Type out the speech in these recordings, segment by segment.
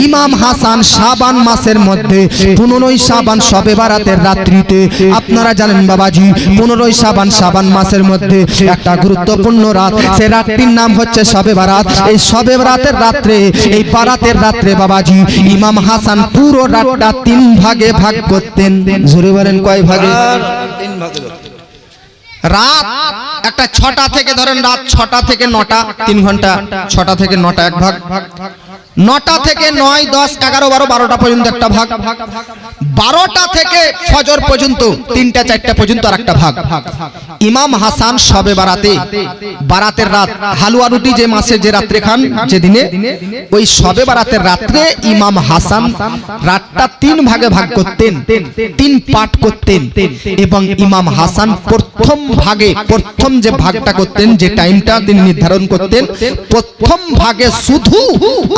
ইমাম হাসান শাবান মাসের মধ্যে 15 শাবান শবে বারাতের রাত্রিতে, আপনারা জানেন বাবাজি 15 শাবান শাবান মাসের মধ্যে একটা গুরুত্বপূর্ণ রাত, সে রাতটির নাম হচ্ছে শবে বারাত। এই শবে বারাতের রাত্রে, এই বারাতের রাত্রে বাবাজি ইমাম হাসান পুরো রাতটা 3 ভাগে ভাগ করতেন। জোরে বলেন কয় ভাগে? 3 ভাগে। রাত একটা 6টা থেকে ধরেন রাত 6টা থেকে 9টা 3 ঘন্টা, 6টা থেকে 9টা এক ভাগ, 9টা থেকে 9, 10, 11, 12, 12টা পর্যন্ত একটা ভাগ, 12টা থেকে ফজর পর্যন্ত 3টা 4টা পর্যন্ত আরেকটা ভাগ। ইমাম হাসান শবে বারাতে, বারাতের রাত হালুয়া রুটি যে মাসে যে রাত্রে খান যেদিনে, ওই শবে বারাতের রাত্রে ইমাম হাসান রাতটা 3 ভাগে ভাগ করতেন, 3 পাঠ করতেন। এবং ইমাম হাসান প্রথম ভাগে, প্রথম যে ভাগটা করতেন, যে টাইমটা তিনি নির্ধারণ করতেন, প্রথম ভাগে শুধু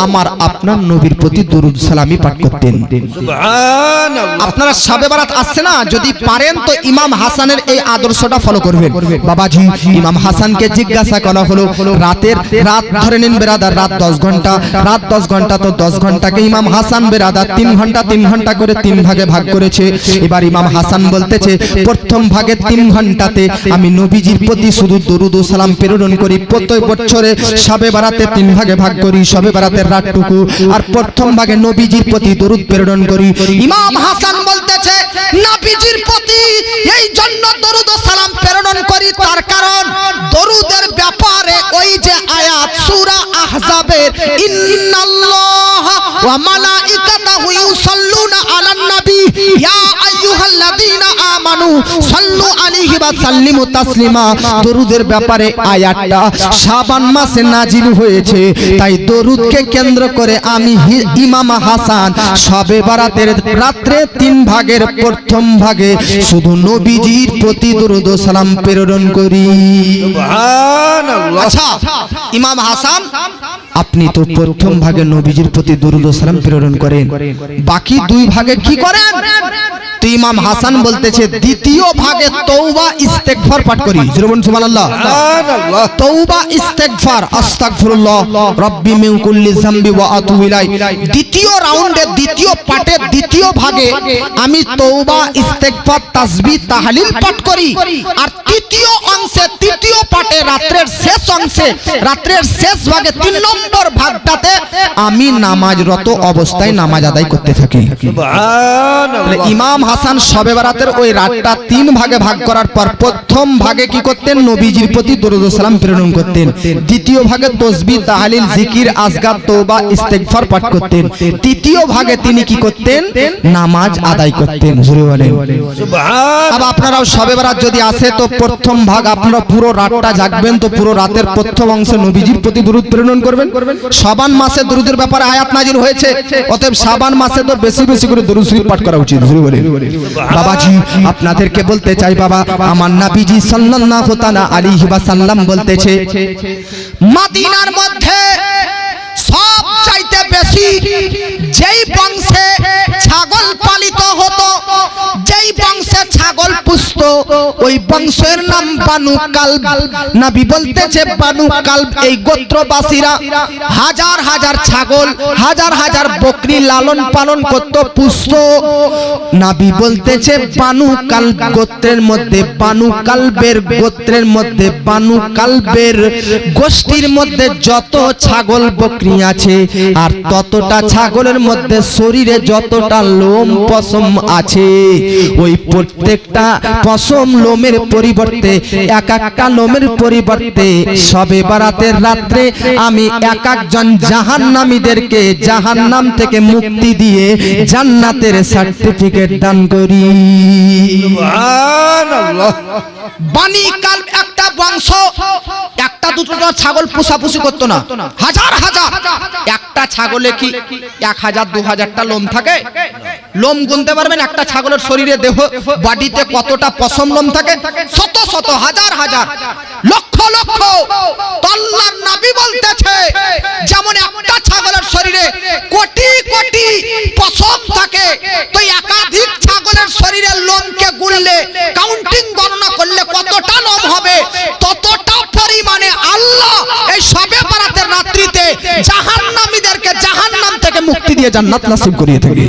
আমার আপনার নবীর প্রতি দরুদ সালামি পাঠ করতেন। সুবহানাল্লাহ। আপনারা শবে বারাত আসছে না, যদি পারেন তো ইমাম হাসানের এই আদর্শটা ফলো করবেন। বাবাজি ইমাম হাসানকে জিজ্ঞাসা করা হলো, রাত ধরে নিন বেরাদার, রাত 10 ঘন্টা, রাত 10 ঘন্টা, তো 10 ঘন্টাকে ইমাম হাসান বেরাদার 3 ঘন্টা 3 ঘন্টা করে 3 ভাগে ভাগ করেছে। এবার ইমাম হাসান বলতেছে, প্রথম ভাগে 3 ঘন্টাতে আমি নবীজির প্রতি শুধু দরুদ ও সালাম প্রেরণ করি, প্রত্যেক বছরে শবে বারাতে 3 ভাগে ভাগ করি শবে বারাতের রাতটুকু, আর প্রথম ভাগে নবীজির প্রতি দরুদ প্রেরণ করি। ইমাম হাসান বলতেছে, নবীজির প্রতি এই জন্য দরুদ ও সালাম প্রেরণ করি, তার কারণ দরুদের ব্যাপারে ওই যে আয়াত সূরা আহজাবের ইন্নাল্লাহা ওয়া মালাইকাতাহু ইউসাল্লুনা আলান নবী ইয়া আইয়ুহাল্লাযীনা আমানু সাল্লু আলাইহি ওয়া সাল্লিমু তাসলিমা, দরুদের ব্যাপারে আয়াতটা শাবান মাসে নাজিল হয়েছে। তাই দরুদকে কেন্দ্র করে আমি ইমাম হাসান শবে বারাতের রাত্রে 3 ভাগের প্রথম ভাগে শুধু নবীজির প্রতি দরুদ ও সালাম প্রেরণ করি। সুবহানাল্লাহ। আচ্ছা ইমাম হাসান আপনি তো প্রথম ভাগে নবীজির প্রতি দরুদ ও সালাম প্রেরণ করেন, বাকি 2 ভাগে কি করেন? তো ইমাম হাসান বলতেছে, দ্বিতীয় ভাগে তওবা ইস্তেগফার পাঠ করি। সুবহানাল্লাহ। সুবহানাল্লাহ। তওবা ইস্তেগফার, আস্তাগফিরুল্লাহ রাব্বি মিন কুল্লি যামবি ওয়া আতুবু ইলাই। দ্বিতীয় রাউন্ডে, দ্বিতীয় পাঠে, দ্বিতীয় ভাগে আমি তওবা ইস্তেগফার তাসবিহ তাহলিল পাঠ করি। আর তৃতীয় অংশে, তৃতীয় পাঠে রাতের শেষ অংশে, রাতের শেষ ভাগে 3 নম্বর ভাগটাতে আমি নামাজরত অবস্থায় নামাজ আদায় করতে থাকি। সুবহানাল্লাহ। ইমাম হাসান শবে বারাতের ওই রাতটা 3 ভাগে ভাগ করার পর প্রথম ভাগে কি করতেন? নবীজির প্রতি দরুদ ও সালাম প্রেরণ করতেন। দ্বিতীয় ভাগে তাসবিহ তাহলিল জিকির আজকার তওবা ইস্তেগফার পাঠ করতেন। তৃতীয় ভাগে তিনি কি করতেন? নামাজ আদায় করতেন। জোরে বলেন সুবহানাল্লাহ। আবার আপনারাও শবে বারাত যদি আসে তো প্রথম ভাগ আপনারা পুরো রাতটা জাগবেন, তো পুরো রাতের প্রথম অংশে নবীজির প্রতি দরুদ প্রেরণ করবেন। শাবান মাসে দরুদের ব্যাপারে আয়াত নাজিল হয়েছে, অতএব শাবান মাসে তো বেশি বেশি করে দরুদ শরীফ পাঠ করা উচিত। জোরে বলেন। বাবাজি আপনাদেরকে বলতে চাই, বাবা আমার নবীজি সাল্লাল্লাহু তাআলা আলাইহি ওয়াসাল্লাম বলতেছে, মদিনার মধ্যে সব চাইতে বেশি যেই বংশে ছাগল পালিত হতো, যেই বংশে ছাগল পুষতো, ওই বংশের নাম বানু কালব। নবী বলতেছে বানু কালব এই গোত্রবাসীরা হাজার হাজার ছাগল, হাজার হাজার বকরি লালন পালন করত, পুষতো। নবী বলতেছে বানু কালব গোত্রের মধ্যে, বানু কালবের গোত্রের মধ্যে, বানু কালবের গোষ্ঠীর মধ্যে যত ছাগল বকরি আছে, আর ততটা ছাগলের মধ্যে শরীরে যতটা লোম পশম আছে, ওই প্রত্যেকটা পশম লোমের পরিবর্তে, এক একটা লোমের পরিবর্তে শবে বারাতের রাত্রে আমি এক একজন জাহান্নামীদেরকে জাহান্নাম থেকে মুক্তি দিয়ে জান্নাতের সার্টিফিকেট দান করি। সুবহানাল্লাহ। বানি কালব একটা বংশ, একটা দুটো ছাগল পোষাপুষি করতো না, হাজার হাজার। একটা ছাগলে কি 1000 2000টা লোম থাকে? লোম গুনতে পারবেন একটা ছাগলের শরীরে, দেহ বডিতে কতটা পশম লোম থাকে? শত শত, হাজার হাজার, লক্ষ লক্ষ। আল্লাহর নবী বলতেছে, যেমন একটা ছাগলের শরীরে কোটি কোটি পশম থাকে, তো একাধিক ছাগলের শরীরের লোমকে গুনলে, কাউন্টিং গণনা করলে কতটা লোম হবে? ততটা পরিমাণে আল্লাহ এই শবে বারাতের রাত্রিতে জাহান্নামীদেরকে জাহান্নাম থেকে মুক্তি দিয়ে জান্নাত নসিব করিয়ে থাকে।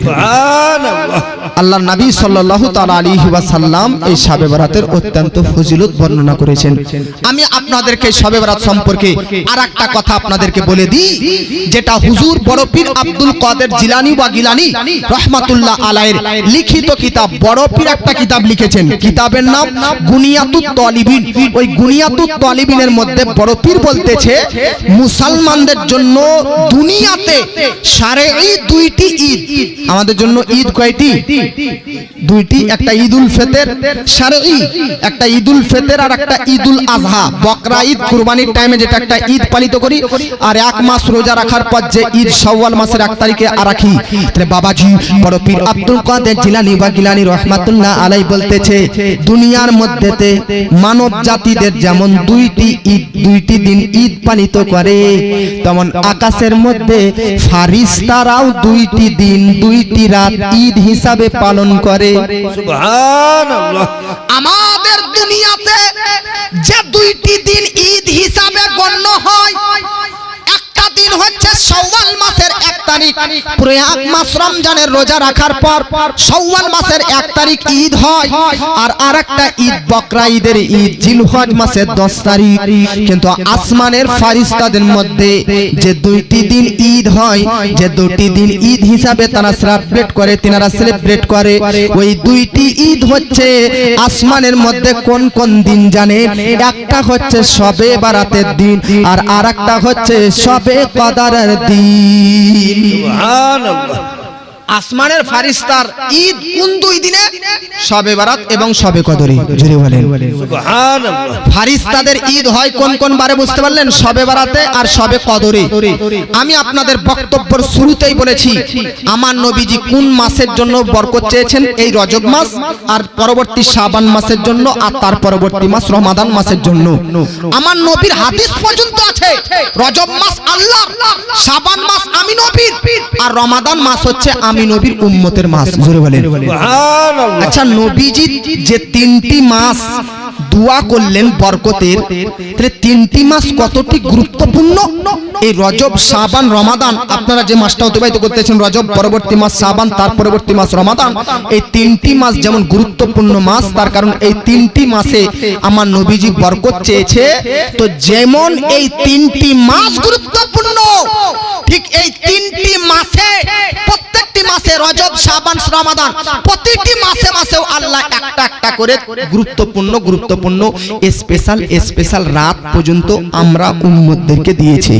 আল্লাহর নবী সাল্লাল্লাহু তাআলা আলাইহি ওয়াসাল্লাম এই শবে বরাতের অত্যন্ত ফজিলত বর্ণনা করেছেন। আমি আপনাদেরকে শবে বরাত সম্পর্কে আরেকটা কথা আপনাদেরকে বলে দিই, যেটা হুজুর বড় পীর আব্দুল কাদের জিলানী বা গিলানী রাহমাতুল্লাহ আলাইহির লিখিত কিতাব। বড় পীর একটা কিতাব লিখেছেন, কিতাবের নাম গুনিয়াতুত তালিবিন। ওই গুনিয়াতুত তালিবিনের মধ্যে বড় পীর বলতেছে মুসলমানদের জন্য দুনিয়াতে শারঈ দুইটি ঈদ। আমাদের জন্য ঈদ কয়টি? দুইটি, একটা ঈদুল ফিতর শারঈ, একটা ঈদুল ফিতর আর একটা ঈদুল আযহা। বকরা ঈদ কুরবানির টাইমে যেটা একটা ঈদ পালিত করি, আর এক মাস রোজা রাখার পর যে ঈদ শাওয়াল মাসের 1 তারিখে রাখি। তাহলে বাবাজি বড় পীর আব্দুল কাদের জিলানী বা গিলানী রাহমাতুল্লাহ আলাইহি বলতেছে দুনিয়ার মধ্যেতে মানব জাতিদের যেমন দুইটি দিন ঈদ পালিত করে, তেমন আকাশের মধ্যে ফারিস্তারাও দুইটি দিন দুইটি রাত ঈদ হিসাবে পালন করে। সুবহানাল্লাহ। আমাদের দুনিয়াতে যে দুইটি দিন ঈদ হিসাবে গণ্য হয়, একটা দিন হচ্ছে শাওয়াল মাসের 1 তারিখ, পুরো এক মাস রমজানের রোজা রাখার পর শাওয়াল মাসের 1 তারিখ ঈদ হয়, আর আরেকটা ঈদ বকরা ঈদের ঈদ জিলহজ মাসের 10 তারিখ। কিন্তু আসমানের ফারিস্তাদের মধ্যে যে দুইটি দিন ঈদ হয়, যে দুটি দিন ঈদ হিসাবে তারা সেলিব্রেট করে, ওই দুইটি ঈদ হচ্ছে আসমানের মধ্যে কোন কোন দিন জানে? একটা হচ্ছে শবে বরাতের দিন, আর আরেকটা হচ্ছে শবে কদরের দিন। সুবহানাল্লাহ। আসমানের ফারিস্তার ঈদ কোন দুই দিনে? শবে বরাত এবং শবে কদরে। জোরে বলেন সুবহানাল্লাহ। ফারিস্তাদের ঈদ হয় কোন কোন বারে বুঝতে পারলেন? শবে বরাতে আর শবে কদরে। আমি আপনাদের বক্তব্যের শুরুতেই বলেছি আমার নবীজি কোন মাসের জন্য বরকত চেয়েছেন? এই রজব মাস, আর পরবর্তী শাবান মাসের জন্য, আর তার পরবর্তী মাস রমাদান মাসের জন্য। আমার নবীর হাদিস পর্যন্ত আছে রজব মাস আল্লাহর, শাবান মাস আমি নবীর, আর রমাদান মাস হচ্ছে আমি নবীর উম্মতের মাস। জোরে বলেন সুবহানাল্লাহ। আচ্ছা, নবীজি যে 3টি মাস দোয়া করলেন বরকতের, তাহলে 3টি মাস কতটি গুরুত্বপূর্ণ? এই রজব, শাবান, রমাদান, আপনারা যে মাসটা অতিবাহিত করতেছেন রজব, পরবর্তী মাস শাবান, তার পরবর্তী মাস রমাদান, এই 3টি মাস যেমন গুরুত্বপূর্ণ মাস, তার কারণ এই 3টি মাসে আমার নবীজি বরকত চেয়েছে। তো যেমন এই 3টি মাস গুরুত্বপূর্ণ, ঠিক এই 3টি মাসে, প্রত্যেকটি মাসে রজব, শাবান, রমাদান, প্রতিটি মাসে মাসেও আল্লাহ একটা একটা করে গুরুত্বপূর্ণ স্পেশাল রাত পর্যন্ত আমরা উম্মতদেরকে দিয়েছি।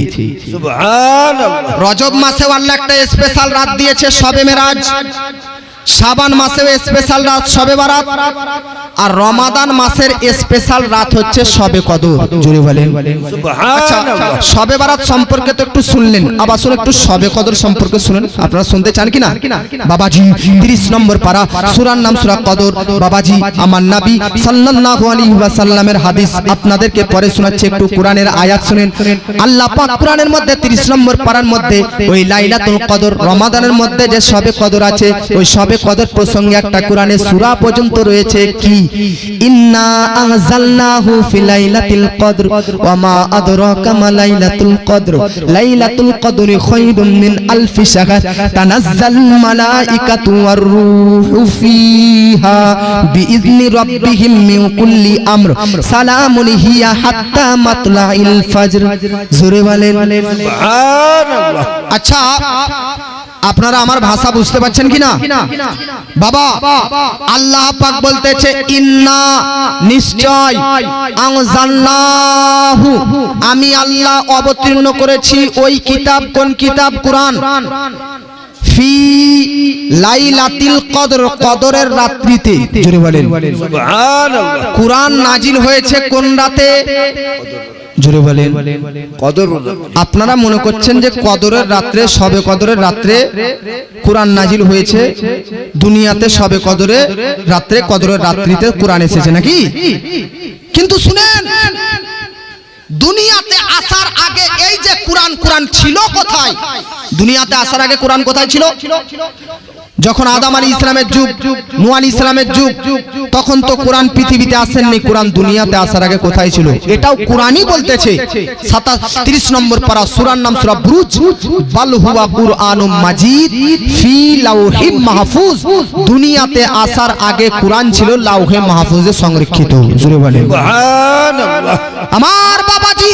সুবহানাল্লাহ। রজব মাসেও আল্লাহ একটা স্পেশাল রাত দিয়েছে, শবে মেরাজ। শাবান মাসেও স্পেশাল রাত শবে বরাত, আর রমাদান মাসের স্পেশাল রাত হচ্ছে শবে কদর। জোরে বলেন সুবহানাল্লাহ। শবে বরাত সম্পর্কে তো একটু শুনলেন, আবার শুনুন একটু শবে কদর সম্পর্কে শুনুন। আপনারা শুনতে চান কিনা? বাবাজি 30 নম্বর পারা, সূরার নাম সূরা কদর। বাবাজি আমার নবী সাল্লাল্লাহু আলাইহি ওয়াসাল্লামের হাদিস আপনাদেরকে পড়ে শোনাচ্ছি, একটু কোরআনের আয়াত শুনেন। আল্লাহ পাক কোরআনের মধ্যে 30 নম্বর পারার মধ্যে ওই লাইলাতুল কদর, রমাদানের মধ্যে যে শবে কদর আছে, ওই শবে কদর প্রসঙ্গে একটা কোরআনের সূরা পর্যন্ত রয়েছে। কি? ইন্না আনজালনাহু ফি লাইলাতিল কদর ওয়া মা আদরাকা মা লাইলাতুল কদর লাইলাতুল কদরি খায়রুম মিন আলফি শাহর তানাজ্জালুল মালাইকাতু ওয়ার রূহু ফিহা বিইذনি রাব্বিহিম মিন কুল্লি আমর সালামুন হিয়া হাত্তা মাতলাইল ফজর। জোরে বলেন সুবহানাল্লাহ। আচ্ছা, আপনারা আমার ভাষা বুঝতে পারছেন কিনা? বাবা, আল্লাহ পাক বলতেছে ইন্না, নিশ্চয়, আনজালনাহু, আমি আল্লাহ অবতীর্ণ করেছি ওই কিতাব। কোন কিতাব? কোরআন। ফি লাইলাতিল কদর, কদরের রাত্রিতে। জোরে বলেন সুবহানাল্লাহ। কোরআন নাজিল হয়েছে কোন রাতে? জোরে বলেন কদর। আপনারা মনে করছেন যে কদরের রাত্রে, শবে কদরের রাত্রে কোরআন নাজিল হয়েছে, দুনিয়াতে শবে কদরের রাত্রে, কদরের রাত্রিতে কোরআন এসেছে নাকি? কিন্তু শুনেন, দুনিয়াতে আসার আগে এই যে কোরআন ছিল কোথায়? দুনিয়াতে আসার আগে কোরআন কোথায় ছিল? যখন আদম আলী ইসলামের যুগ, নূহ আলী ইসলামের যুগ, তখন তো কোরআন পৃথিবীতে আসেননি। কোরআন দুনিয়াতে আসার আগে কোথায় ছিল? এটাও কোরআনই বলতেছে। 37 নম্বর পারা, সূরার নাম সূরা বুরুজ। বাল হুয়া কুরআনুম মাজিদ ফি লাউহিম মাহফুজ। দুনিয়াতে আসার আগে কোরআন ছিল লাউহে মাহফুজে সংরক্ষিত। জোরে বলেন সুবহানাল্লাহ। আমার বাবাজি,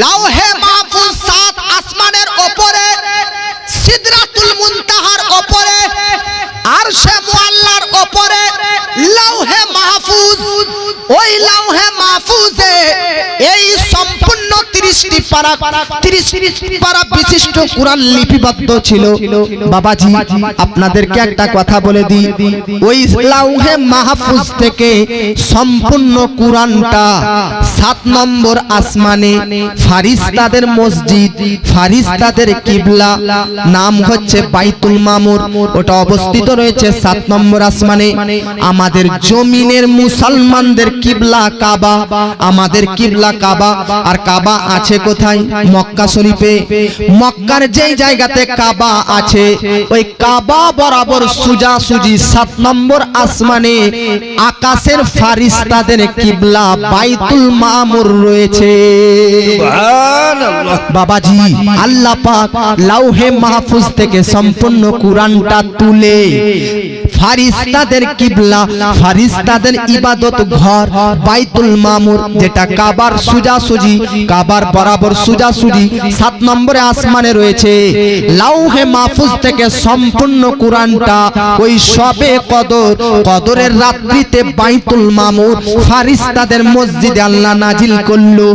লাউহে মাহফুজ 7 আসমানের উপরে, সিদরাতুল মুনতাহার উপরে, আরশে মুআল্লার উপরে লাউহে মাহফুজ। ওই লাউহে মাহফুজে এই সম্পূর্ণ 30টি পারা বিশিষ্ট কোরআন লিপিবদ্ধ ছিল। বাবাজি, আপনাদেরকে একটা কথা বলে দিই, ওই লাউহে মাহফুজ থেকে সম্পূর্ণ কোরআনটা 7 নম্বর আসমানে ফারিস্তাদের মসজিদ, ফারিস্তাদের কিবলা, নাম হচ্ছে বাইতুল মামুর, ওটা অবস্থিত রয়েছে 7 নম্বর আসমানে। আমাদের জমিনের মুসলমানদের কিবলা কাবা, আমাদের কিবলা কাবা। আর কাবা আছে কোথায়? মক্কা শরীফে। মক্কার যেই জায়গাতে কাবা আছে, ওই কাবা বরাবর সোজাসুজি 7 নম্বর আসমানে আকাশের ফারিস্তাদের কিবলা বাইতুল মামুর রয়েছে। সুবহানাল্লাহ। বাবাজি, আল্লাহ পাক লাউহে মাহফুজ থেকে সম্পূর্ণ কোরআনটা তুলে ফারিস্তাদের কিবলা, ফারিস্তাদের ইবাদত ঘর বাইতুল মামুর, যেটা কাবার সোজাসুজি, কাবার বরাবর সোজাসুজি 7 নম্বরে আসমানে রয়েছে। লাউহে মাহফুজ থেকে সম্পূর্ণ কোরআনটা ওই শবে কদরের রাত্রিতে বাইতুল মামুর ফারিস্তাদের মসজিদে আল্লাহ নাজিল করলো।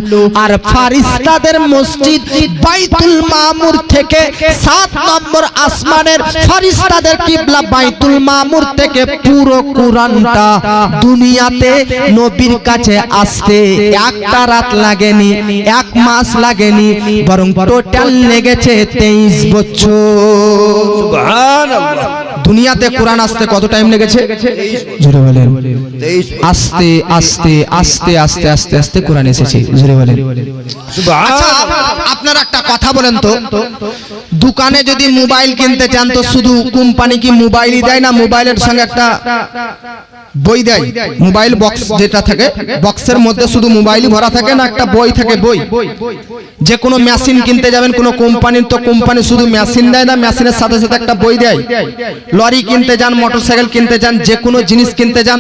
আর ফারিস্তাদের মসজিদ বাইতুল মামুর থেকে 7 নম্বর আসমানের ফারিস্তাদের কিবলা বাইতুল মামুর থেকে পুরো কোরআনটা দুনিয়াতে নবীর কাছে আসতে একটা রাত লাগেনি, 1 মাস লাগেনি, বরং টোটাল লেগেছে 23 বছর। সুবহানাল্লাহ। দুনিয়াতে কোরআন আসতে কত টাইম লেগেছে? জোরে বলেন। আস্তে আস্তে আস্তে আস্তে আস্তে আস্তে কোরআন এসেছে। জোরে বলেন সুবহানাল্লাহ। আপনারা একটা কথা বলেন তো, দোকানে যদি মোবাইল কিনতে চান তো শুধু কোম্পানি কি মোবাইলই দেয় না, মোবাইলের সঙ্গে একটা বই দেয়? মোবাইল বক্স যেটা থাকে, বক্সের মধ্যে শুধু মোবাইলই ভরা থাকে না, একটা বই থাকে, বই। যে কোনো মেশিন কিনতে যাবেন কোনো কোম্পানির, তো কোম্পানি শুধু মেশিন দেয় না, মেশিনের সাথে সাথে একটা বই দেয়। লরি কিনতে যান, মোটরসাইকেল কিনতে যান, যে কোনো জিনিস কিনতে যান,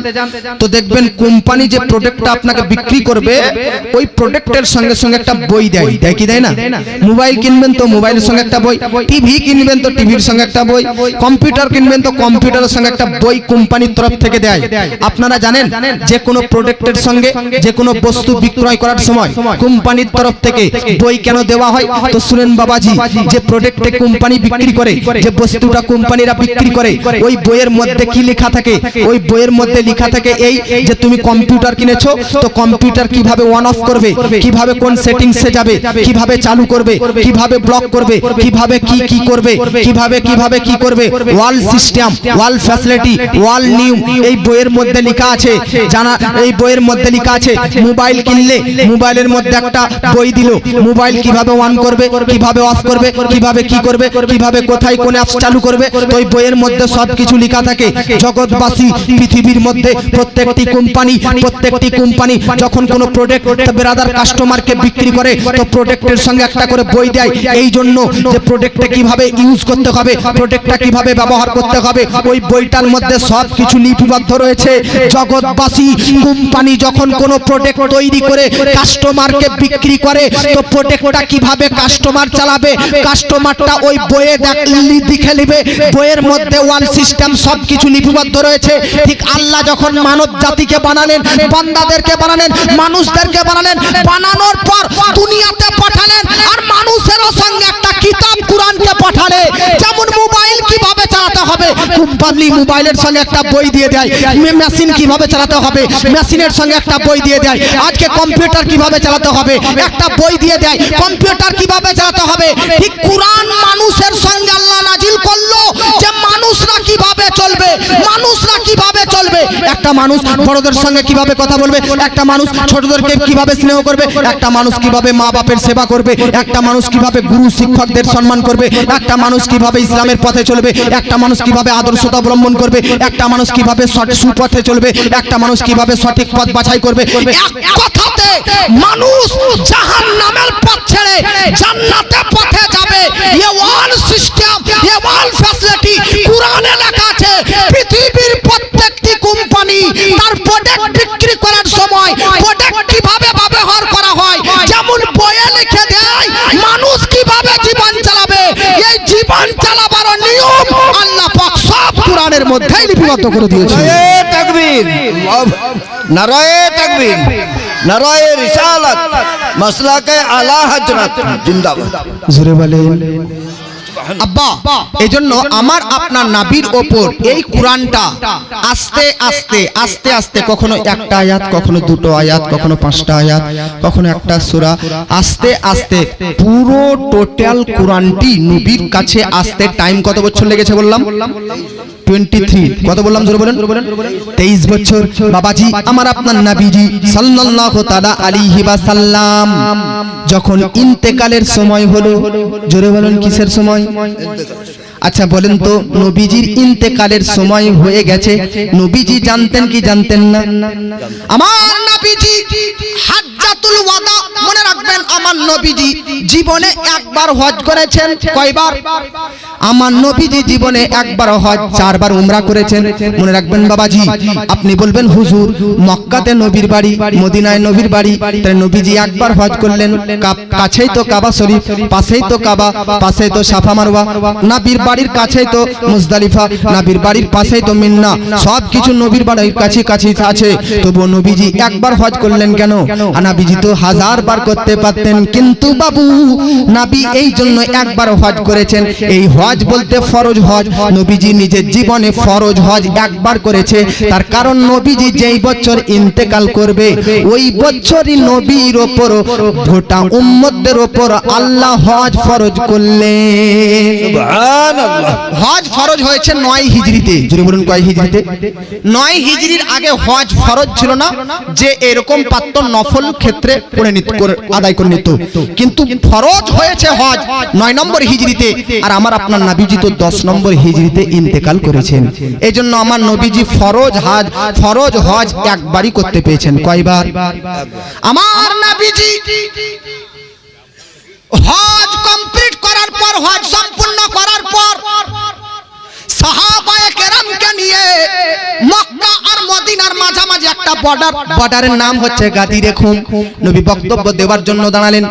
তো দেখবেন কোম্পানি যে প্রোডাক্টটা আপনাকে বিক্রি করবে, ওই প্রোডাক্টের সঙ্গে সঙ্গে একটা বই দেয়। দেয় কি দেয় না? মোবাইল কিনবেন তো মোবাইলের সঙ্গে একটা বই, টিভি কিনবেন তো টিভির সঙ্গে একটা বই, কম্পিউটার কিনবেন তো কম্পিউটারের সঙ্গে একটা বই কোম্পানির তরফ থেকে দেয়। আপনারা জানেন যে কোনো প্রোডাক্টের সঙ্গে, যে কোনো বস্তু বিক্রয় করার সময় কোম্পানির তরফ থেকে বই কেন দেওয়া হয়? তো শুনেন বাবাজি, যে প্রোডাক্টে কোম্পানি বিক্রি করে, যে বস্তুটা কোম্পানিরা বিক্রি করে, ওই বইয়ের মধ্যে কি লেখা থাকে? ওই বইয়ের মধ্যে লেখা থাকে এই যে তুমি কম্পিউটার কিনেছো, তো কম্পিউটার কিভাবে অন অফ করবে, কিভাবে কোন সেটিংসে যাবে, কিভাবে চালু করবে, কিভাবে ব্লক করবে, কিভাবে কি করবে, কিভাবে কি করবে, ওয়াল সিস্টেম, ওয়াল ফ্যাসিলিটি, ওয়াল নিউ, এই বইয়ের মধ্যে লেখা আছে। জানা, এই বইয়ের মধ্যে লেখা আছে মোবাইল কিনলে মোবাইলের মধ্যে একটা বই দিল, মোবাইল কিভাবে অন করবে, কিভাবে অফ করবে, কিভাবে কি করবে, কিভাবে কোথায় কোন অ্যাপস চালু করবে, তো ওই বইয়ের মধ্যে সবকিছু লেখা থাকে। জগৎবাসী পৃথিবীর মধ্যে প্রত্যেকটি কোম্পানি যখন কোনো প্রোডাক্ট ব্রাদার কাস্টমারকে বিক্রি করে, তো প্রোডাক্টের সঙ্গে একটা করে বই দেয়। এই জন্য যে প্রোডাক্টটা কিভাবে ইউজ করতে হবে, প্রোডাক্টটা কিভাবে ব্যবহার করতে হবে, ওই বইটার মধ্যে সবকিছু লিপিবদ্ধ রয়েছে। জগৎবাসী কোম্পানি যখন কোনো প্রোডাক্ট তৈরি করে কাস্টমারকে বিক্রি করে, তো প্রোডাক্টটা কিভাবে কাস্টমার চালাবে, কাস্টমারটা ওই বইয়ে লিখে নেবে। বইয়ের মধ্যে ওয়াল সিস্টেম সবকিছু লিপিবদ্ধ রয়েছে। ঠিক আল্লাহ যখন মানব জাতিকে বানালেন, বান্দাদেরকে বানালেন, মানুষদেরকে বানালেন, বানানোর পর দুনিয়াতে পাঠালেন, আর মানুষের সঙ্গে একটা কিতাব কোরআনকে পাঠালে। যেমন মোবাইল কিভাবে চালাতে হবে, কোম্পানি মোবাইলের সঙ্গে একটা বই দিয়ে দেয়। মেশিন কিভাবে চালাতে হবে, মেশিনের সঙ্গে একটা বই দিয়ে দেয়। আজকে কম্পিউটার কিভাবে চালাতে হবে, একটা বই দিয়ে দেয়। কম্পিউটার কিভাবে চালাতে হবে, ঠিক কোরআন মানুষের সঙ্গে আল্লাহ নাজিল করলো যে মানুষরা কিভাবে চলবে, মানুষরা কিভাবে চলবে। একটা মানুষ বড়দের সঙ্গে কিভাবে কথা বলবে, একটা মানুষ ছোটদেরকে কিভাবে স্নেহ করবে, একটা মানুষ কিভাবে মা বাপের সেবা করবে, একটা মানুষ কিভাবে গুরু শিক্ষকদের সম্মান করবে, একটা মানুষ কিভাবে ইসলামের পথে চলবে, একটা মানুষ কিভাবে আদর্শতা অবলম্বন করবে, একটা মানুষ কিভাবে সুপথে চলবে, একটা মানুষ কিভাবে সঠিক পথ বাছাই করবে। এক কথাতে মানুষ জাহান্নামের পথ ছেড়ে জান্নাতের পথে যাবে। এ ওয়াল সিস্টেম, এ ওয়াল ফ্যাসিলিটি কুরআনে লেখা আছে। পৃথিবীর প্রত্যেকটি কোম্পানি তার প্রোডাক্ট বিক্রি করার সময় প্রোডাক্ট কিভাবে ব্যবহার করা হয়, যেমন বইয়ে লিখে দেয় মানুষ কিভাবে জীবন চালাবে, এই জীবন চালাবার নিয়ম আল্লাহ পাক সব কুরআনের মধ্যেই লিপিবদ্ধ করে দিয়েছে। নারায়ে তাকবীর, নারায়ে তাকবীর, নারায়ে রিসালাত, মাসলাকে আলা হযরত জিন্দাবাদ। জোরে বলেন আব্বা। এজন্য আমার আপনার নবীর ওপর এই কুরআনটা আস্তে আস্তে আস্তে আস্তে, কখনো একটা আয়াত, কখনো দুটো আয়াত, কখনো 5টা আয়াত, কখনো একটা সূরা, আস্তে আস্তে পুরো টোটাল কুরআনটি নবীর কাছে আসতে টাইম কত বছর লেগেছে বললাম? 23। কত বললাম জোরে বলেন? 23 বছর। বাবাজি আমার আপনার নবীজি সাল্লাল্লাহু তাআলা আলাইহি ওয়াসাল্লাম যখন ইন্তেকালের সময় হলো, জোরে বলেন কিসের সময়? আচ্ছা বলেন তো, নবীজির ইন্তেকালের সময় হয়ে গেছে, নবীজি জানতেন কি জানতেন না? আমার নবীজি হাজ্জাতুল ওয়াদা, মনে রাখবেন আমার নবীজি জীবনে একবার হজ করেছেন। কয়বার? আমার নবীজি জীবনে একবার হজ, 4 বার উমরা করেছেন। মনে রাখবেন বাবাজি। আপনি বলবেন হুজুর মক্কাতে নবীর বাড়ি, মদিনায় নবীর বাড়ি, তাই নবীজি একবার হজ করলেন। কাছেই তো কাবা শরীফ, পাশেই তো কাবা, পাশেই তো সাফা মারওয়া, নবীর বাড়ির কাছেই তো মুজদালিফা, নবীর বাড়ির পাশেই তো মিন্না, সব কিছু নবীর বাড়ির কাছে কাছে আছে। তবু নবীজি একবার হজ করলেন কেন? নবীজি তো 1000 বার করতে পারতেন, কিন্তু বাবু নবী এই জন্য একবার হজ করেছেন। এই হজ বলতে ফরজ হজ, নবীজি নিজের জীবনে ফরজ হজ একবার করেছে। তার কারণ নবীজি যেই বছর ইন্তেকাল করবে ওই বছরই নবীর ওপর গোটা উম্মতদের ওপর আল্লাহ হজ ফরজ করলেন। সুবহানাল্লাহ। হজ ফরজ হয়েছে 9 হিজরিতে। জোরে বলুন কয় হিজরিতে? 9 হিজরির আগে হজ ফরজ ছিল না, যে এরকম পাত্র নফল ক্ষেত্রে করে নিত, আদায় করে নিত, কিন্তু ফরজ হয়েছে হজ 9 নম্বর হিজরিতে। আর আমার আপনার নবীজি তো 10 নম্বর হিজরিতে ইন্তেকাল করেছেন। এই জন্য আমার নবীজি ফরজ হজ একবারই করতে পেয়েছেন। কয়বার? আমার নবীজি হজ কমপ্লিট করার পর, হজ সম্পূর্ণ করার পর সাহাবায়ে কেরামকে নিয়ে মক্কা আর মদিনার মাঝামাঝি একটা বর্ডারের নাম হচ্ছে গাদিরে খুম, নবী বক্তব্য দেওয়ার জন্য দাঁড়ালেন।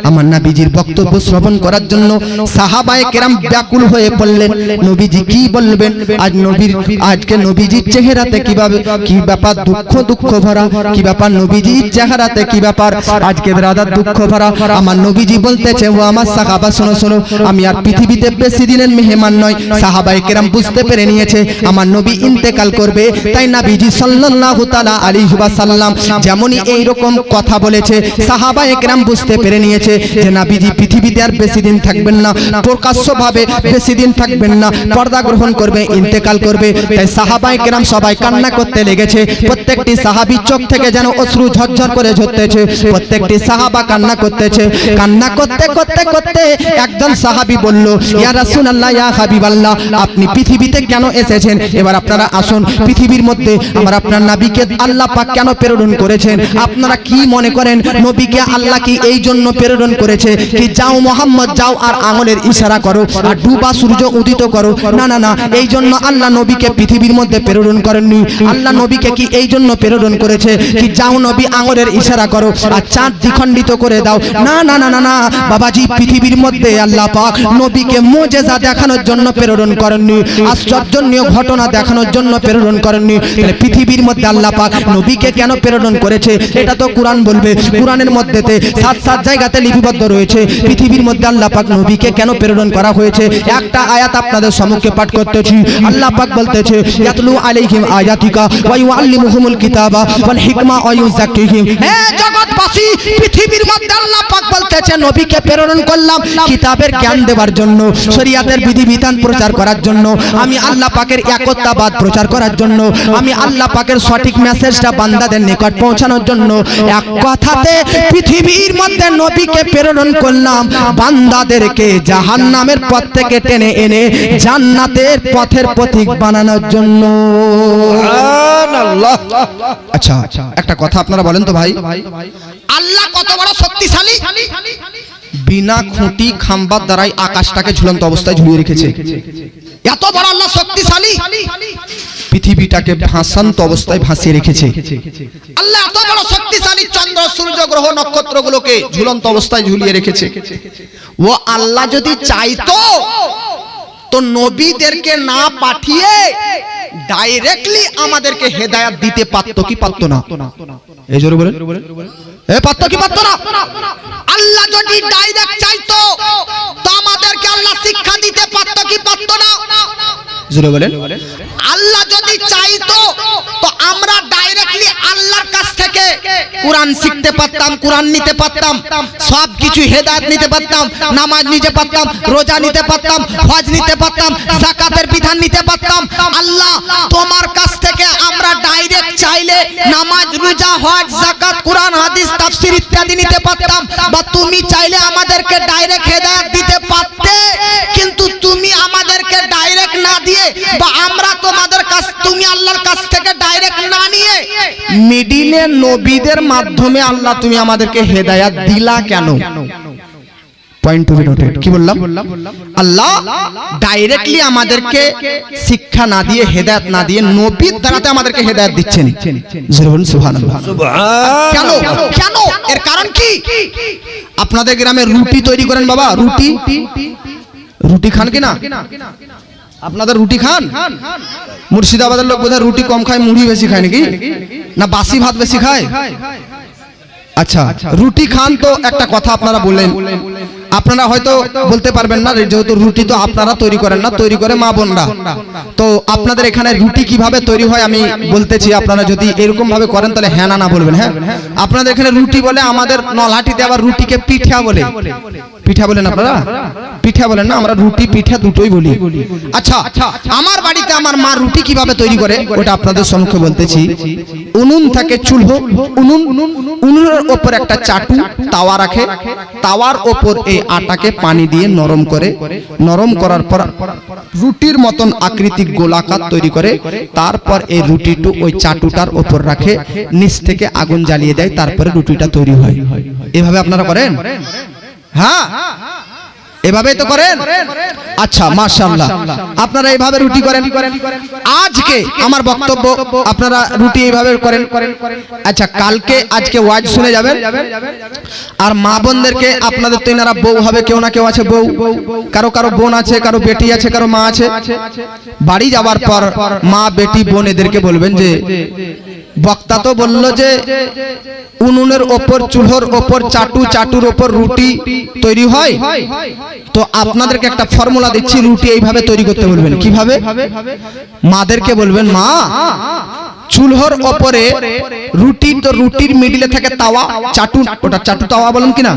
আমার নবীজির বক্তব্য শ্রবণ করার জন্য সাহাবায়ে কেরাম ব্যাকুল হয়ে পড়লেন। নবীজি কি বলবেন? আজকে নবীজির চেহারাতে কিভাবে, কি ব্যাপার, দুঃখ ভরা, কি ব্যাপার নবীজির চেহারাতে, কি ব্যাপার আজকে রাদার দুঃখ ভরা। আমার নবীজি বলতেছে, ও আমার সাহাবা শোনো শোনো, আমি আর পৃথিবীতে বেশি দিনের মেহমান নয়। সাহাবায়ে কেরাম বুঝতে পেরে নিয়েছে আমার নবী ইন্তেকাল করবে, তাই নবীজি সাল্লাল্লাহু তাআলা আলাইহি ওয়াসাল্লাম যেমনই এই রকম কথা বলেছে, সাহাবায়ে কেরাম বুঝতে পেরে নিয়েছে যে নবীজি পৃথিবীতে আর বেশি দিন থাকবেন না, প্রকাশ্যভাবে বেশি দিন থাকবেন না, পর্দা গ্রহণ করবে, ইন্তেকাল করবে। তাই সাহাবায়ে কেরাম সবাই কান্না করতে লেগেছে। প্রত্যেকটি সাহাবীর চোখ থেকে যেন অশ্রু ঝরঝর করে ঝরতেছে, প্রত্যেকটি সাহাবা কান্না করতেছে। কান্না করতে করতে করতে একজন সাহাবী বলল, ইয়া রাসূলুল্লাহ, ইয়া হাবিবাল্লাহ, আপনি পৃথিবীতে কেন এসেছেন? এবার আপনারা আসুন, পৃথিবীর মধ্যে আমার আপনার নবীকে আল্লাহ পাক কেন প্রেরণ করেছেন? আপনারা কি মনে করেন নবীকে আল্লাহ কি এই জন্য প্রেরণ করেছে কি যাও মোহাম্মদ যাও আর আঙুলের ইশারা করো আর ডুবা সূর্য উদিত করো? না না না, এই জন্য আল্লাহ নবীকে পৃথিবীর মধ্যে প্রেরণ করেননি। আল্লাহ নবীকে কি এই জন্য প্রেরণ করেছে কি যাও নবী আঙুলের ইশারা করো আর চাঁদ দ্বিখণ্ডিত করে দাও? না না না না না বাবাজি, পৃথিবীর মধ্যে আল্লাহ পাক নবীকে মুজিজা দেখানোর জন্য প্রেরণ করেননি, আশ্চর্যজনক ঘটনা দেখানোর জন্য প্রেরণ করেননি। তাহলে পৃথিবীর মধ্যে আল্লাহ পাক নবীকে কেন প্রেরণ করেছে এটা তো কুরআন বলবে। কুরআনের মধ্যেতে 7 জায়গাতে লিপিবদ্ধ রয়েছে পৃথিবীর মধ্যে আল্লাহ পাক নবীকে কেন প্রেরণ করা হয়েছে। একটা আয়াত আপনাদের সম্মুখে পাঠ করতেছি। আল্লাহ পাক বলতেছে, ইয়াতলু আলাইহিম আয়াতিকা ওয়া ইউআল্লিমুহুমুল কিতাবা ওয়াল হিকমা ওয়া ইউযাক্কিহিম। হে জগৎবাসী, পৃথিবীর মধ্যে আল্লাহ পাক বলতেছে নবীকে প্রেরণ করলাম কিতাবের জ্ঞান দেওয়ার জন্য, শরীয়তের বিধিবিধান প্রচার করার জন্য, আমি আল্লাহ পাকের একত্ববাদ প্রচার করার জন্য, আমি আল্লাহ পাক পাকের সঠিক মেসেজটা বান্দাদের নিকট পৌঁছানোর জন্য এক কথাতে পৃথিবীর মধ্যে নবীকে প্রেরণ করলাম বান্দাদেরকে জাহান্নামের পথ থেকে টেনে এনে জান্নাতের পথের পথিক বানানোর জন্য। সুবহানাল্লাহ। আচ্ছা একটা কথা আপনারা বলেন তো ভাই, আল্লাহ কত বড় শক্তিশালী? বিনা খুঁটি খাম্বার দ্বারাই আকাশটাকে ঝুলন্ত অবস্থায় ঝুলিয়ে রেখেছে। এত বড় আল্লাহ শক্তিশালী, পৃথিবীটাকে ভাসান্ত অবস্থায় ভাসিয়ে রেখেছে। আল্লাহ এত বড় শক্তিশালী, চন্দ্র সূর্য গ্রহ নক্ষত্রগুলোকে ঝুলন্ত অবস্থায় ঝুলিয়ে রেখেছে। ও আল্লাহ যদি চাইতো তো নবীদেরকে না পাঠিয়ে ডাইরেক্টলি আমাদেরকে হেদায়েত দিতে পারতো কি পারতো না? এই জোরে বলেন, এ পারতো কি পারতো না? আল্লাহ যদি ডাইরেক্ট চাইতো তো আমাদেরকে আল্লাহ শিক্ষা দিতে পারতো কি পারতো না? জোরে বলেন। আল্লাহ যদি চাইতো তো আমরা ডাইরেক্টলি আল্লাহর কাছ থেকে কোরআন শিখতে পারতাম, কোরআন নিতে পারতাম, সব কিছু হেদায়েত নিতে পারতাম, নামাজ নিতে পারতাম, রোজা নিতে পারতাম, হজ নিতে পারতাম, যাকাতের বিধান নিতে পারতাম। আল্লাহ তোমার কাছ থেকে আমরা ডাইরেক্ট চাইলে নামাজ, রোজা, হজ, যাকাত, কোরআন, হাদিস, তাফসীর ইত্যাদি নিতে পারতাম, বা তুমি চাইলে আমাদেরকে ডাইরেক্ট হেদায়েত দিতে পারতে। কিন্তু তুমি আমাদেরকে ডাইরেক্ট না দিয়ে বা আমরা তোমাদের কাছ, তুমি আল্লাহর কাছ থেকে ডাইরেক্ট না নিয়ে মিডিলে নবীদের মাধ্যমে আল্লাহ তুমি আমাদেরকে হেদায়েত দিলা কেন? Point to be noted. কি বললাম? আল্লাহ ডাইরেক্টলি আমাদেরকে শিক্ষা না দিয়ে, হেদায়েত না দিয়ে নবীর দ্বারাতে আমাদেরকে হেদায়েত দিচ্ছেন। সুবহানাল্লাহ। কেন কেন? এর কারণ কি? আপনাদের গ্রামে রুটি তৈরি করেন বাবা, রুটি রুটি খান কি না? আপনাদের রুটি খান? মুর্শিদাবাদের লোক বোধহয় রুটি কম খায়, মুড়ি বেশি খায় নাকি? না বাসি ভাত বেশি খায়? আচ্ছা রুটি খান তো একটা কথা আপনারা বললেন, আপনারা হয়তো বলতে পারবেন না যেহেতু রুটি তো আপনারা তৈরি করেন না, তৈরি করে মা বোনরা। তো আপনাদের এখানে রুটি কিভাবে তৈরি হয় আমি বলতেছি, আপনারা যদি এরকম ভাবে করেন তাহলে হ্যাঁ না বলবেন। হ্যাঁ, আপনাদের এখানে রুটি বলে, আমাদের নলহাটিতে আবার রুটিকে পিঠা বলে। পিঠা বলেন আপনারা? পিঠা বলেন না, আমরা রুটি পিঠা দুটোই বলি। আচ্ছা আমার বাড়িতে আমার মা রুটি কিভাবে তৈরি করে ওটা আপনাদের সম্মুখে বলতেছি। উনুন থাকে, চুলহো, উনুনের উপর একটা চাটু তাওয়া রাখে, তাওয়ার উপর এই আটাকে পানি দিয়ে নরম করে, নরম করার পর রুটির মতন আকৃতি গোলাকার তৈরি করে, তারপর এই রুটিটা ওই চাটুটার উপর রাখে, নিচ থেকে আগুন জ্বালিয়ে দেয়, তারপরে রুটিটা তৈরি হয়। এভাবে আপনারা করেন? হ্যাঁ এভাবেই তো করেন। আচ্ছা মাশাআল্লাহ, আপনারা এইভাবে রুটি করেন। আজকে আমার বক্তব্য আপনারা রুটি এইভাবে করেন। আচ্ছা কালকে আজকে ওয়াজ শুনে যাবেন, আর মা বোনদেরকে আপনাদের তো এনারা বউ হবে, কেউ না কেউ আছে বউ, কারো কারো বোন আছে, কারো বেটি আছে, কারো মা আছে। বাড়ি যাওয়ার পর মা বেটি বোন এদেরকে বলবেন যে বক্তা তো বললো যে উনুনের ওপর, চুলোর ওপর চাটু, চাটুর ওপর রুটি তৈরি হয়, তো আপনাদেরকে একটা ফর্মুলা দিচ্ছি, রুটি এইভাবে তৈরি করতে বলবেন। কিভাবে? মাদেরকে বলবেন মা চুলোর ওপরে রুটি, তো রুটির মিডিলে থাকে তাওয়া, চাটু, ওটা চাটু তাওয়া বলেন কিনা?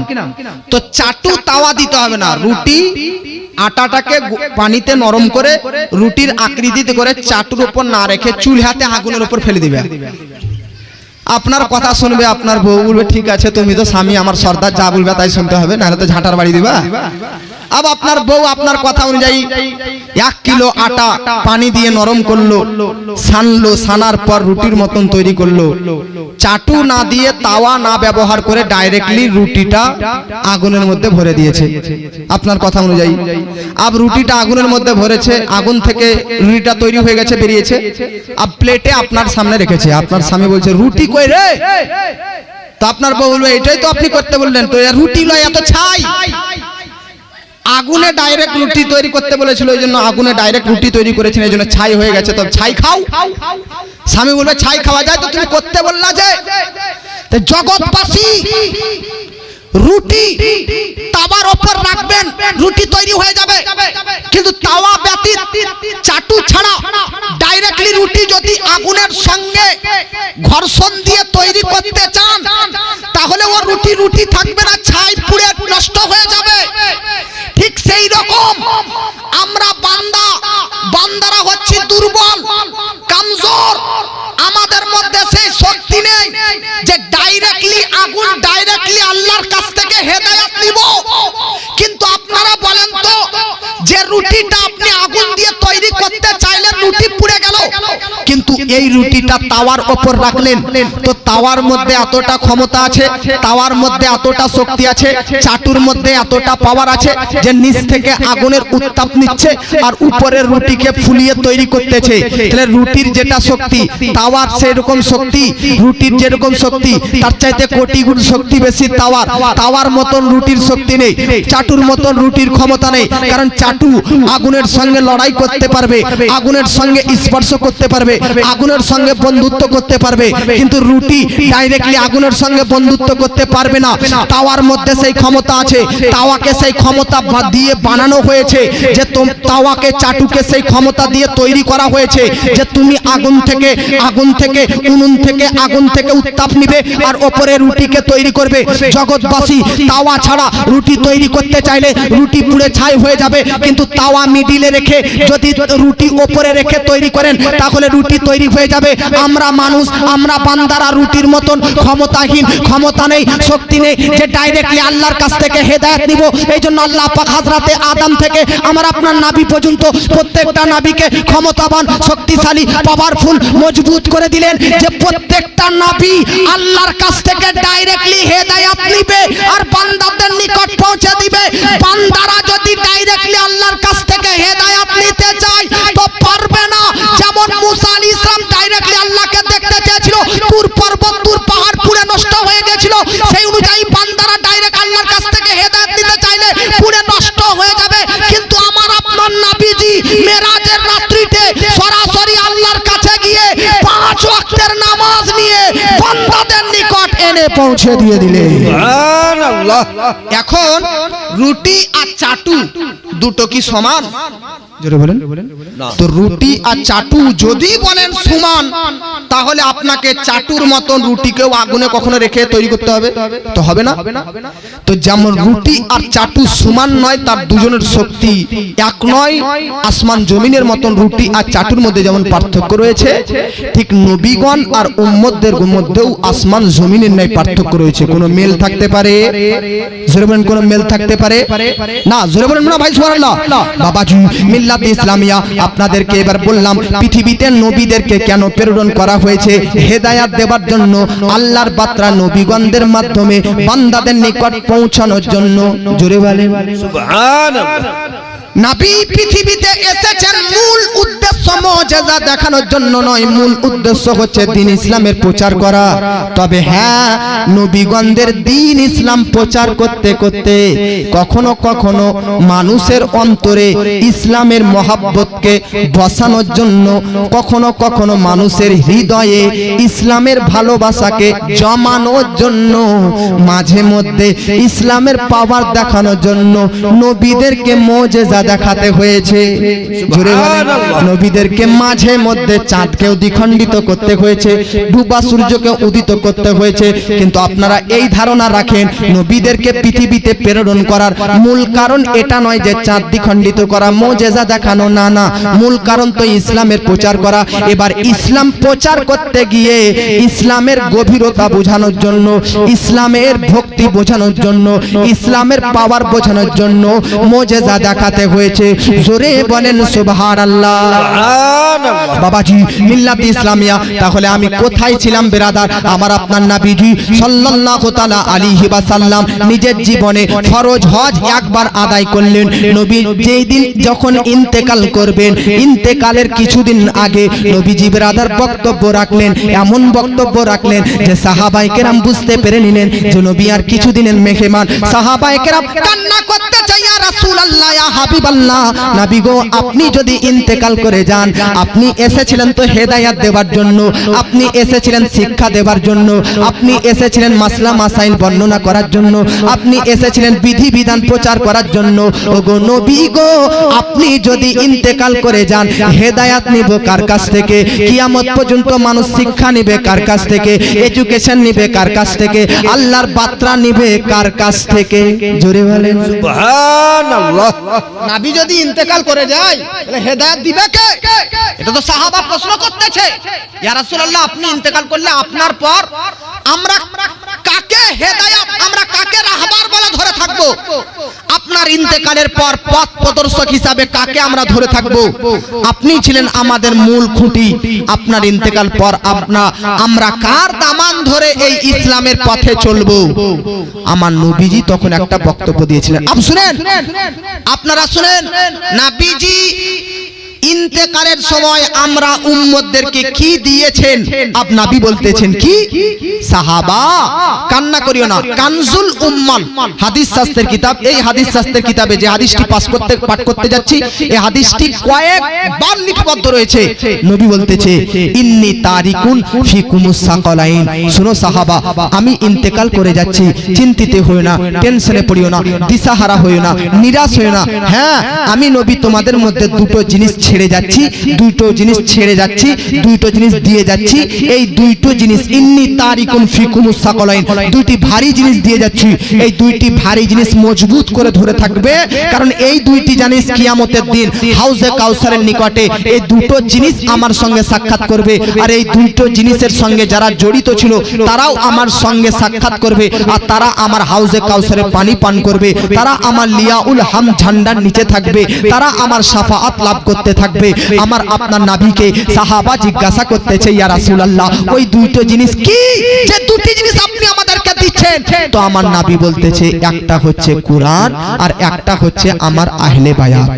তো চাটু তাওয়া দিতে হবে না, রুটি আটাটাকে পানিতে নরম করে রুটির আকৃতিতে করে চাটুর উপর না রেখে চুলহাতে আগুনের উপর ফেলে দিবে। আপনার কথা শুনবে আপনার বউ, বলবে ঠিক আছে তুমি তো স্বামী, আমার সর্দার যা বলবে তাই শুনতে হবে, নাহলে তো ঝাঁটার বাড়ি দিবা। अब আপনার বউ আপনার কথা অনুযায়ী 1 কিলো আটা পানি দিয়ে নরম করলো, সানলো, সানার পর রুটির মতন তৈরি করলো, চাটু না দিয়ে তাওয়া না ব্যবহার করে ডাইরেক্টলি রুটিটা আগুনের মধ্যে ভরে দিয়েছে আপনার কথা অনুযায়ী। अब রুটিটা আগুনের মধ্যে ভরেছে, আগুন থেকে রুটিটা তৈরি হয়ে গেছে, বেরিয়েছে, अब প্লেটে আপনার সামনে রেখেছে। আপনার স্বামী বলছে রুটি কই রে? তো আপনার বউ বলবে এটাই তো আপনি করতে বললেন, তো রুটি লয় এত ছাই। আগুনে ডাইরেক্ট রুটি তৈরি করতে বলেছিল, এই জন্য আগুনে ডাইরেক্ট রুটি তৈরি করেছেন, এই জন্য ছাই হয়ে গেছে, তো ছাই খাও। স্বামী বলবে ছাই খাওয়া যায় তো তুমি করতে বললা যে? তো জগৎবাসী রুটি তাওয়ার উপর রাখবেন, রুটি তৈরি হয়ে যাবে, কিন্তু তাওয়া ব্যতীত চাটু ছাড়া ডাইরেক্টলি রুটি যদি আগুনের সঙ্গে ঘর্ষণ দিয়ে তৈরি করতে চান তাহলে ও রুটি রুটি থাকবে না, ছাই পুড়ে নষ্ট হয়ে যাবে। ঠিক সেই রকম আমরা বান্দারা হচ্ছে দুর্বল, কমজোর, আমাদের রুটিটা আপনি আগুন দিয়ে তৈরি করতে চাইলেন, রুটি পুড়ে গেল, কিন্তু এই রুটিটা তাওয়ার উপর রাখলেন, তো তাওয়ার মধ্যে এতটা ক্ষমতা আছে, তাওয়ার মধ্যে এতটা শক্তি আছে, চাটুর মধ্যে এতটা পাওয়ার আছে যে নিচ থেকে আগুনের উত্তাপ নিচ্ছে আর উপরের রুটিকে ফুলিয়ে তৈরি করতেছে। তাহলে রুটির যেটা শক্তি, তাওয়ার সেরকম শক্তি, রুটির যেরকম শক্তি তার চাইতে কোটি গুণ শক্তি বেশি তাওয়ার। তাওয়ার মতন রুটির শক্তি নেই, চাটুর মতন রুটির ক্ষমতা নেই, কারণ চাটু আগুনের সঙ্গে লড়াই করতে পারবে, আগুনের সঙ্গে স্পর্শ করতে পারবে, আগুনের সঙ্গে বন্ধুত্ব করতে পারবে, কিন্তু রুটি ডাইরেক্টলি আগুনের সঙ্গে বন্ধুত্ব করতে পারবে না। তাওয়ার মধ্যে সেই ক্ষমতা আছে, তাওয়াকে সেই ক্ষমতা দিয়ে বানানো হয়েছে, যে তাওয়াকে চাটুকে সেই ক্ষমতা দিয়ে তৈরি করা হয়েছে যে তুমি আগুন থেকে উনুন থেকে আগুন থেকে উত্তাপ নিবে আর ওপরে রুটিকে তৈরি করবে। জগৎবাসী তাওয়া ছাড়া রুটি তৈরি করতে চাইলে রুটি পুড়ে ছাই হয়ে যাবে, কিন্তু তাওয়া মিডিলে রেখে যদি রুটি ওপরে রেখে তৈরি করেন তাহলে রুটি তৈরি হয়ে যাবে। আমরা মানুষ, আমরা বান্দারা রুটির মতন ক্ষমতাহীন, ক্ষমতা নেই, শক্তি নেই যে ডাইরেক্টলি আল্লাহর কাছ থেকে হেদায়েত নিব। এই জন্য আল্লাহ পাক হযরতে আদম থেকে আমার আপনার নবী পর্যন্ত প্রত্যেকটা নবীকে ক্ষমতাবান, শক্তিশালী, পাওয়ারফুল, মজবুত করে দিলেন যে প্রত্যেকটা নবী আল্লাহর কাছ থেকে ডাইরেক্টলি হেদায়েত নিবে আর বান্দাদের নিকট পৌঁছে দিবে। বান্দারা যদি ডাইরেক্টলি আল্লাহর কাছ থেকে হেদায়েত নিতে চায় তো পারবে না। যেমন মুসা আলাইহিস সালাম ডাইরেক্টলি আল্লাহকে দেখতে চেয়েছিল, তুর পর্বত, তুর পাহাড় পুরো নষ্ট হয়ে গিয়েছিল, সেই অনুযায়ী বান্দারা ডাইরেক্ট আল্লাহর কাছ থেকে হেদায়েত নিতে চাইলে পুরো নষ্ট হয়ে যাবে। কিন্তু আমার আপনার নবীজি মেরাজের রাত্রিতে সরাসরি আল্লাহর কাছে গিয়ে 5 ওয়াক্তের নামাজ নিয়ে বান্দাদের নিকট এনে পৌঁছে দিয়ে দিলেন। সুবহানাল্লাহ। এখন রুটি আর চাটু দুটো কি সমান? জোরে বলেন। তো রুটি আর চাটু যদি বলেন সমান, তাহলে আপনাকে চাটুর মতন রুটিকেও আগুনে কখনো রেখে তৈরি করতে হবে? তো হবে না। তো যেমন রুটি আর চাটু সমান নয়, তার দুজনের শক্তি এক নয়, আসমান জমিনের মতন রুটি আর চাটুর মধ্যে যেমন পার্থক্য রয়েছে, ঠিক নবীগণ আর উম্মতদের মধ্যেও আসমান জমিনের ন্যায় পার্থক্য রয়েছে। কোনো মেল থাকতে পারে? জোরে বলেন, কোনো মেল থাকতে পারে না? জোরে বলেন না ভাই, সুবহানাল্লাহ। বাবাজি মিল্লাত ইসলামিয়া আপনাদেরকে এবার বললাম পৃথিবীতে নবীদেরকে কেন প্রেরণ করা হয়েছে? হেদায়েত দেওয়ার জন্য, আল্লাহর বার্তা নবীগণদের মাধ্যমে বান্দাদের নিকট পৌঁছানোর জন্য। জোরে বলেন সুবহানাল্লাহ। নবী পৃথিবীতে এসেছেন মূল উদ্দেশ্য মুজিজা দেখানোর জন্য নয়, মূল উদ্দেশ্য হচ্ছে দ্বীন ইসলামের প্রচার করা। তবে হ্যাঁ, নবীগণদের দ্বীন ইসলাম প্রচার করতে করতে কখনো কখনো মানুষের অন্তরে ইসলামের মহব্বতকে বসানোর জন্য, কখনো কখনো মানুষের হৃদয়ে ইসলামের ভালোবাসাকে জমানোর জন্য, মাঝে মধ্যে ইসলামের পাওয়ার দেখানোর জন্য নবীদেরকে মুজিজা দেখাতে হয়েছে। জোরে বলেন। নবীদেরকে মাঝে মধ্যে চাঁদকেও দ্বিখণ্ডিত করতে হয়েছে, ডুবা সূর্যকে উদিত করতে হয়েছে। কিন্তু আপনারা এই ধারণা রাখেন, নবীদেরকে পৃথিবীতে প্রেরণ করার মূল কারণ এটা নয় যে চাঁদ দ্বিখণ্ডিত করা, মুজিজা দেখানো, না না, মূল কারণ তো ইসলামের প্রচার করা। এবার ইসলাম প্রচার করতে গিয়ে ইসলামের গভীরতা বোঝানোর জন্য, ইসলামের ভক্তি বোঝানোর জন্য, ইসলামের পাওয়ার বোঝানোর জন্য মুজিজা দেখাতে হয়েছে। জোরে বলেন সুবহানাল্লাহ। বাবাজি মিল্লাত ইসলামিয়া, তাহলে আমি কোথায় ছিলাম বেরাদার? আমার আপনার নবীজি সাল্লাল্লাহু তাআলা আলাইহি ওয়াসাল্লাম নিজের জীবনে ফরজ হজ একবার আদায় করলেন। নবী যেই দিন যখন ইন্তেকাল করবেন, ইন্তেকালের কিছুদিন আগে নবীজি বেরাদার বক্তব্য রাখলেন, এমন বক্তব্য রাখলেন যে সাহাবায়ে কেরাম বুঝতে পেরে নিলেন যে নবী আর কিছুদিনের মেহমান। সাহাবায়ে কেরাম কান্না করতে চাই, ইয়া রাসূলুল্লাহ, ইয়া হাবিবাল্লাহ, নবী গো, আপনি যদি ইন্তেকাল করে যান, আপনি এসেছিলেন তো হেদায়েত দেওয়ার জন্য, আপনি এসেছিলেন শিক্ষা দেওয়ার জন্য, আপনি এসেছিলেন মাসলা মাসাইল বর্ণনা করার জন্য, আপনি এসেছিলেন বিধি বিধান প্রচার করার জন্য। ওগো নবী গো, আপনি যদি ইন্তেকাল করে যান, হেদায়েত নিব কার কাছ থেকে? কিয়ামত পর্যন্ত মানুষ শিক্ষা নিবে কার কাছ থেকে? এডুকেশন নিবে কার কাছ থেকে? আল্লাহর বার্তা নিবে কার কাছ থেকে? জোরে বলেন সুবহানাল্লাহ। নবী যদি ইন্তেকাল করে যায় তাহলে হেদায়েত দিবে কে? এটা তো সাহাবা প্রশ্ন করতেছে, ইয়া রাসূলুল্লাহ, আপনি ইন্তেকাল করলে আপনার পর আমরা কাকে হেদায়েত, আমরা কাকে রাহবার বলে ধরে থাকবো? আপনার ইন্তেকালের পর পথ প্রদর্শক হিসাবে কাকে আমরা ধরে থাকবো? আপনি ছিলেন আমাদের মূল খুঁটি। আপনার ইন্তেকাল পর আমরা কার দামান ধরে এই ইসলামের পথে চলবো? আমার নবীজি তখন একটা বক্তব্য দিয়েছিলেন। আপনারা শুনেন, নবীজি ইন্তেকালের সময় আমরা উম্মতদেরকে কি দিয়েছেন? নবী বলতেছেন কি? সাহাবা, কান্না করিও না, কানজুল উম্মাল হাদিস শাস্ত্রের কিতাব। এই হাদিস শাস্ত্রের কিতাবে যে হাদিসটি পাঠ করতে যাচ্ছি, এই হাদিসটি কয়েকবার লিপিবদ্ধ রয়েছে। নবী বলতেছে, ইন্নী তারিকুন ফিকুমুস সাকালাইন। শুনো সাহাবা, আমি ইন্তেকাল করে যাচ্ছি, চিন্তিত হইও না, টেনশনে পড়িও না, দিশাহারা হইও না, নিরাশ হইও না। হ্যাঁ, আমি নবী তোমাদের মধ্যে দুটো জিনিস ছেড়ে যাচ্ছি, দুটো জিনিস দিয়ে যাচ্ছি। এই দুটো জিনিস, ইন্নী তারিকুন ফিকুমুস সাকালাইন, দুইটি ভারী জিনিস দিয়ে যাচ্ছি। এই দুইটি ভারী জিনিস মজবুত করে ধরে থাকবে, কারণ এই দুইটি জিনিস কিয়ামতের দিন হাউজে কাউসারের নিকটে এই দুটো জিনিস আমার সঙ্গে সাক্ষাৎ করবে। আর এই দুটো জিনিসের সঙ্গে যারা জড়িত ছিল তারাও আমার সঙ্গে সাক্ষাৎ করবে, আর তারা আমার হাউজে কাউসারে পানি পান করবে, তারা আমার লিয়াউল হাম ঝান্ডার নিচে থাকবে, তারা আমার শাফাআত লাভ করতে থাকবে। আমার আপনার নবীকে সাহাবা জিজ্ঞাসা করতেছে, ইয়া রাসূলুল্লাহ, ওই দুটো জিনিস কি, যে দুটি জিনিস আপনি আমাদেরকে দিচ্ছেন? তো আমার নবী বলতেছে, একটা হচ্ছে কুরআন আর একটা হচ্ছে আমার আহলে বায়াত।